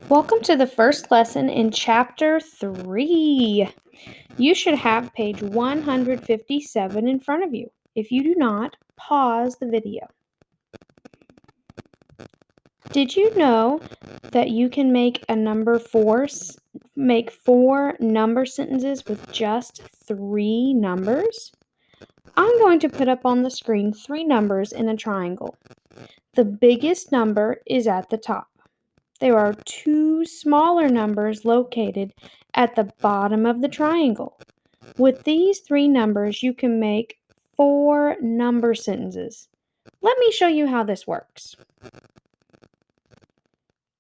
Welcome to the first lesson in Chapter 3. You should have page 157 in front of you. If you do not, pause the video. Did you know that you can make four number sentences with just 3 numbers? I'm going to put up on the screen 3 numbers in a triangle. The biggest number is at the top. There are 2 smaller numbers located at the bottom of the triangle. With these 3 numbers, you can make 4 number sentences. Let me show you how this works.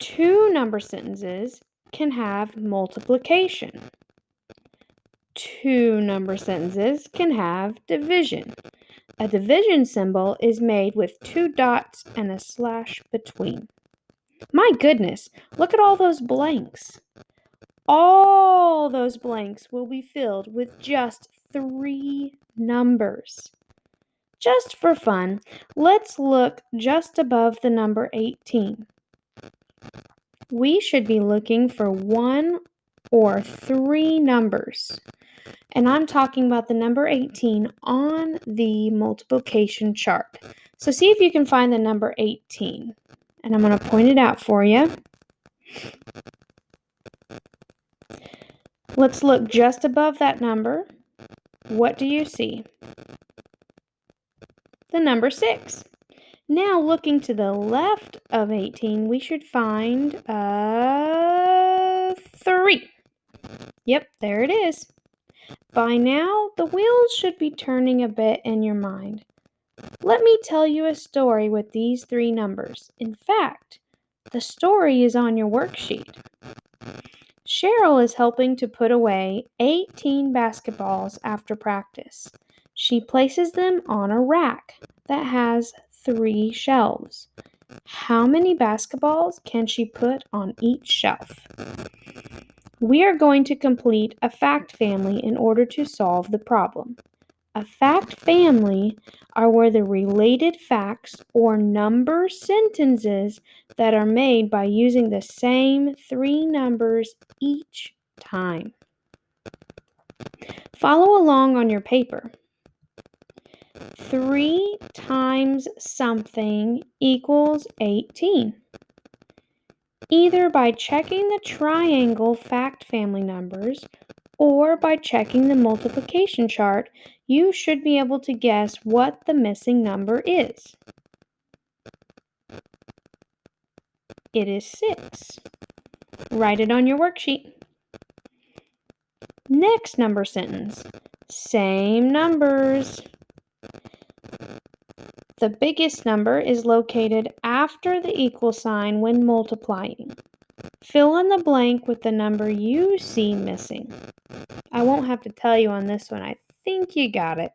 2 number sentences can have multiplication. 2 number sentences can have division. A division symbol is made with 2 dots and a slash between. My goodness, look at all those blanks. All those blanks will be filled with just 3 numbers. Just for fun, let's look just above the number 18. We should be looking for 1 or 3 numbers. And I'm talking about the number 18 on the multiplication chart. So see if you can find the number 18. And I'm going to point it out for you. Let's look just above that number. What do you see? The number 6. Now looking to the left of 18, we should find 3. Yep, there it is. By now, the wheels should be turning a bit in your mind. Let me tell you a story with these 3 numbers. In fact, the story is on your worksheet. Cheryl is helping to put away 18 basketballs after practice. She places them on a rack that has 3 shelves. How many basketballs can she put on each shelf? We are going to complete a fact family in order to solve the problem. A fact family are where the related facts or number sentences that are made by using the same 3 numbers each time. Follow along on your paper. 3 times something equals 18. Either by checking the triangle fact family numbers or by checking the multiplication chart, you should be able to guess what the missing number is. It is 6. Write it on your worksheet. Next number sentence. Same numbers. The biggest number is located after the equal sign when multiplying. Fill in the blank with the number you see missing. I won't have to tell you on this one. I think you got it.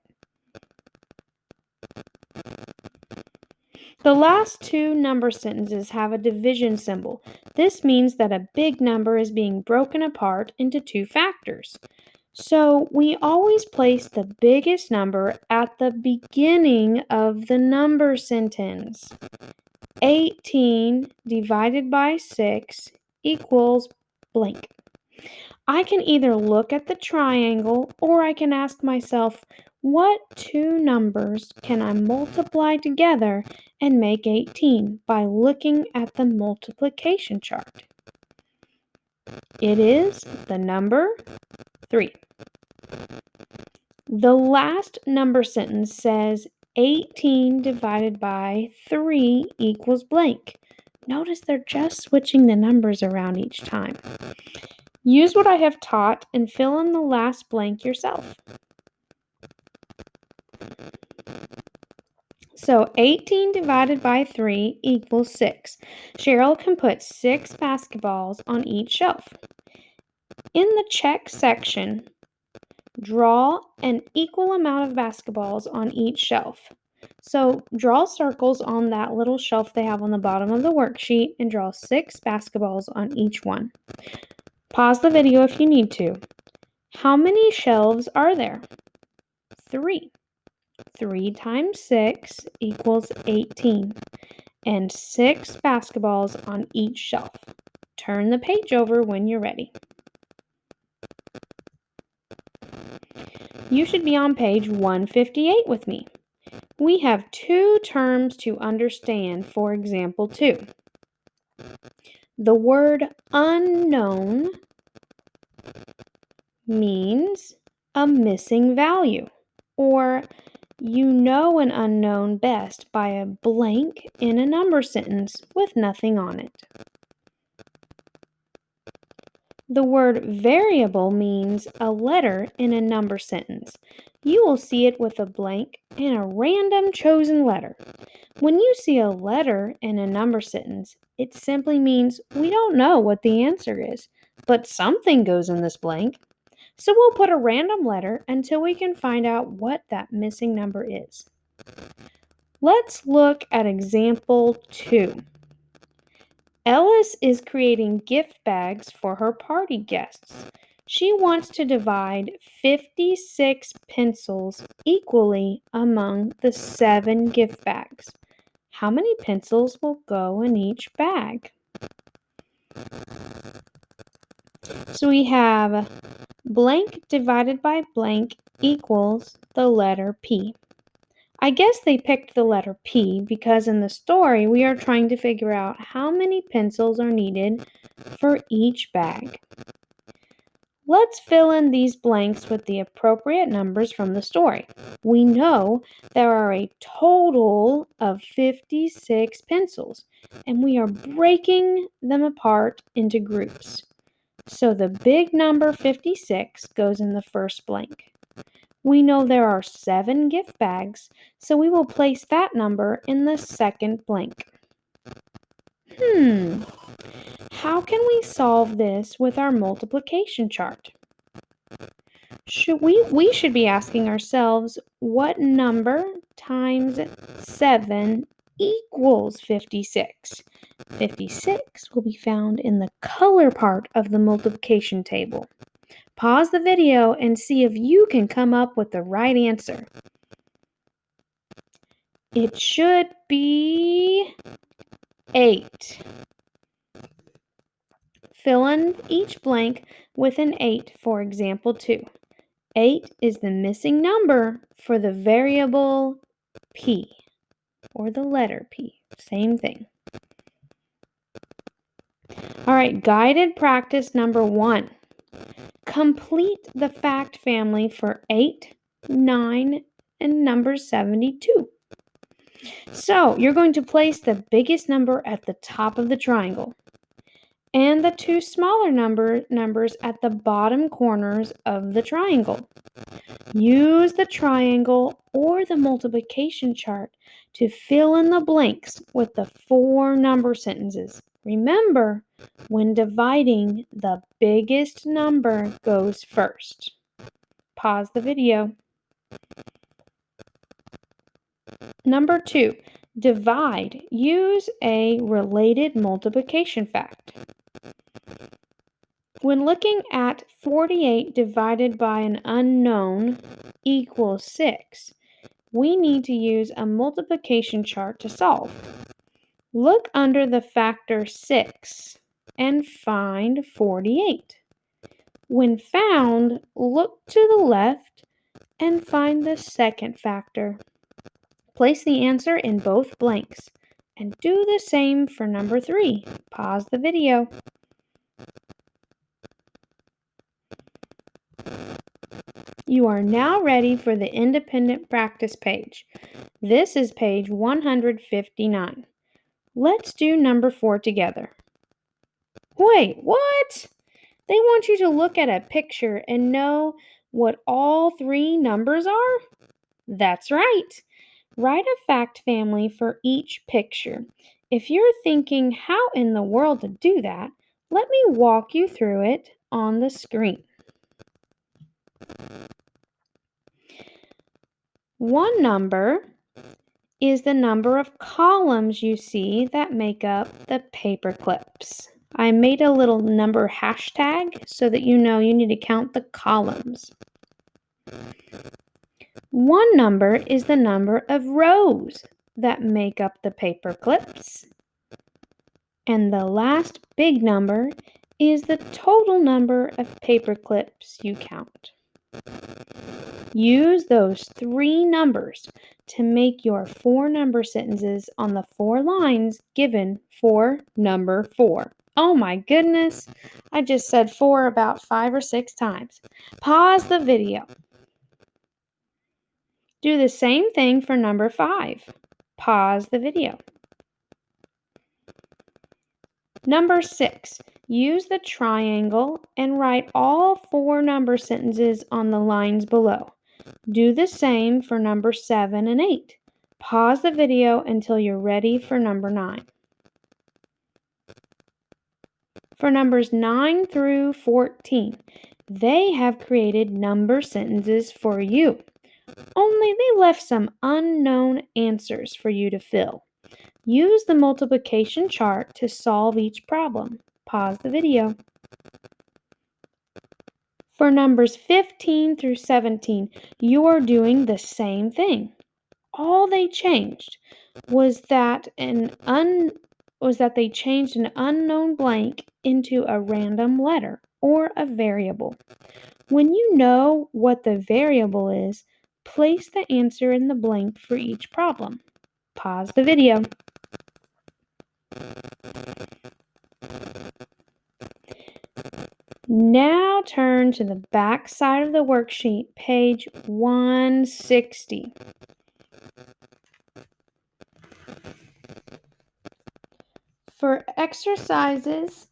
The last 2 number sentences have a division symbol. This means that a big number is being broken apart into 2 factors. So we always place the biggest number at the beginning of the number sentence. 18 divided by 6 equals blank. I can either look at the triangle or I can ask myself, what 2 numbers can I multiply together and make 18 by looking at the multiplication chart? It is the number 3. The last number sentence says 18 divided by 3 equals blank. Notice they're just switching the numbers around each time. Use what I have taught and fill in the last blank yourself. So 18 divided by 3 equals 6. Cheryl can put 6 basketballs on each shelf. In the check section, draw an equal amount of basketballs on each shelf. So draw circles on that little shelf they have on the bottom of the worksheet and draw 6 basketballs on each one. Pause the video if you need to. How many shelves are there? 3. 3 times 6 equals 18, and 6 basketballs on each shelf. Turn the page over when you're ready. You should be on page 158 with me. We have two terms to understand for example 2. The word unknown means a missing value, or you know an unknown best by a blank in a number sentence with nothing on it. The word variable means a letter in a number sentence. You will see it with a blank and a random chosen letter. When you see a letter in a number sentence, it simply means we don't know what the answer is, but something goes in this blank. So we'll put a random letter until we can find out what that missing number is. Let's look at example 2. Ellis is creating gift bags for her party guests. She wants to divide 56 pencils equally among the 7 gift bags. How many pencils will go in each bag? So we have blank divided by blank equals the letter P. I guess they picked the letter P because in the story we are trying to figure out how many pencils are needed for each bag. Let's fill in these blanks with the appropriate numbers from the story. We know there are a total of 56 pencils, and we are breaking them apart into groups. So the big number 56 goes in the first blank. We know there are 7 gift bags, so we will place that number in the second blank. How can we solve this with our multiplication chart? We should be asking ourselves, what number times 7 equals 56? 56 will be found in the color part of the multiplication table. Pause the video and see if you can come up with the right answer. It should be 8. Fill in each blank with an 8 for example 2. 8 is the missing number for the variable P, or the letter P. Same thing. All right, guided practice number 1. Complete the fact family for 8, 9, and number 72. So you're going to place the biggest number at the top of the triangle and the 2 smaller numbers at the bottom corners of the triangle. Use the triangle or the multiplication chart to fill in the blanks with the 4 number sentences. Remember, when dividing, the biggest number goes first. Pause the video. Number 2, divide. Use a related multiplication fact. When looking at 48 divided by an unknown equals 6, we need to use a multiplication chart to solve. Look under the factor 6 and find 48. When found, look to the left and find the second factor. Place the answer in both blanks and do the same for number 3. Pause the video. You are now ready for the independent practice page. This is page 159. Let's do number 4 together. Wait, what? They want you to look at a picture and know what all 3 numbers are? That's right. Write a fact family for each picture. If you're thinking how in the world to do that, let me walk you through it on the screen. One number is the number of columns you see that make up the paper clips. I made a little number hashtag so that you know you need to count the columns. One number is the number of rows that make up the paper clips. And the last big number is the total number of paper clips you count. Use those 3 numbers to make your 4-number sentences on the 4 lines given for number 4. Oh my goodness, I just said 4 about 5 or 6 times. Pause the video. Do the same thing for number 5. Pause the video. Number 6. Use the triangle and write all 4-number sentences on the lines below. Do the same for number 7 and 8. Pause the video until you're ready for number 9. For numbers 9 through 14, they have created number sentences for you. Only they left some unknown answers for you to fill. Use the multiplication chart to solve each problem. Pause the video. For numbers 15 through 17, you are doing the same thing. All they changed was that they changed an unknown blank into a random letter or a variable. When you know what the variable is, place the answer in the blank for each problem. Pause the video. Now turn to the back side of the worksheet, page 160. For exercises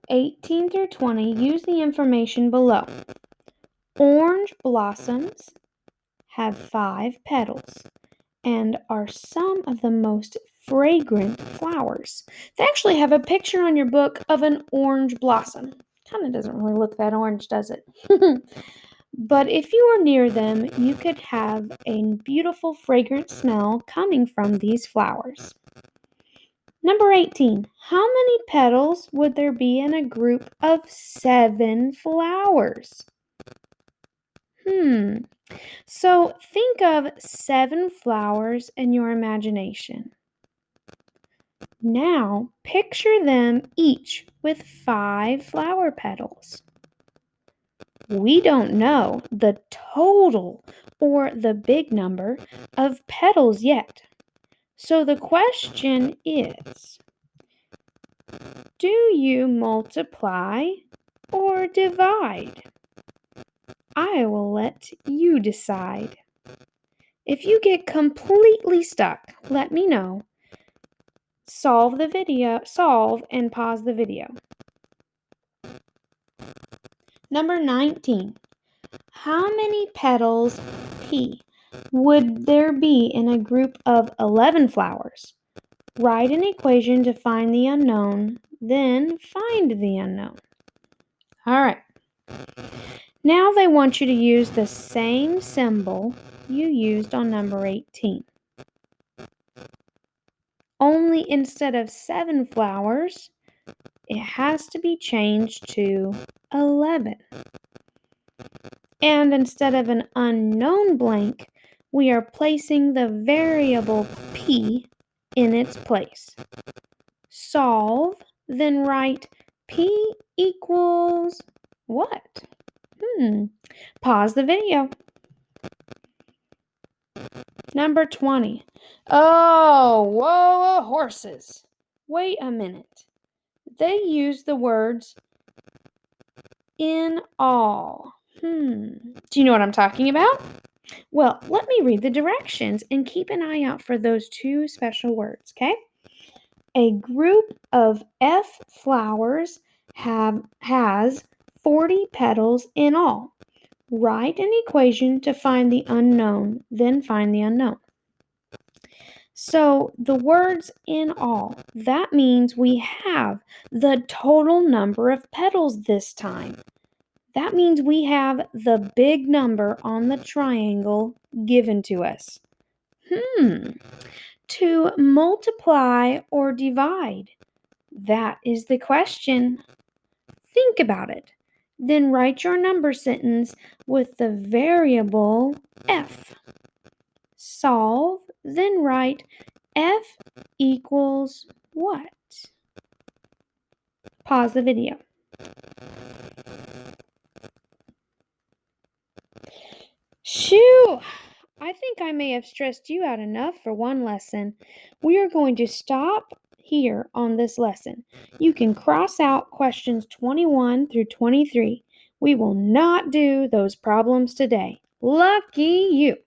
18 through 20, use the information below. Orange blossoms have 5 petals and are some of the most fragrant flowers. They actually have a picture on your book of an orange blossom. Kind of doesn't really look that orange, does it? But if you are near them, you could have a beautiful fragrant smell coming from these flowers. Number 18. How many petals would there be in a group of 7 flowers? So think of 7 flowers in your imagination. Now picture them each with 5 flower petals. We don't know the total or the big number of petals yet. So the question is, do you multiply or divide? I will let you decide. If you get completely stuck, let me know. Solve and pause the video. Number 19. How many petals, P, would there be in a group of 11 flowers? Write an equation to find the unknown, then find the unknown. All right. Now they want you to use the same symbol you used on number 18. Only instead of 7 flowers, it has to be changed to 11. And instead of an unknown blank, we are placing the variable P in its place. Solve, then write P equals what? Pause the video. Number 20. Oh, whoa, horses. Wait a minute. They use the words in all. Do you know what I'm talking about? Well, let me read the directions and keep an eye out for those 2 special words, okay? A group of F flowers has 40 petals in all. Write an equation to find the unknown, then find the unknown. So the words in all, that means we have the total number of petals this time. That means we have the big number on the triangle given to us. To multiply or divide? That is the question. Think about it. Then write your number sentence with the variable F. Solve, then write F equals what? Pause the video. Shoo! I think I may have stressed you out enough for one lesson. We are going to stop here on this lesson. You can cross out questions 21 through 23. We will not do those problems today. Lucky you!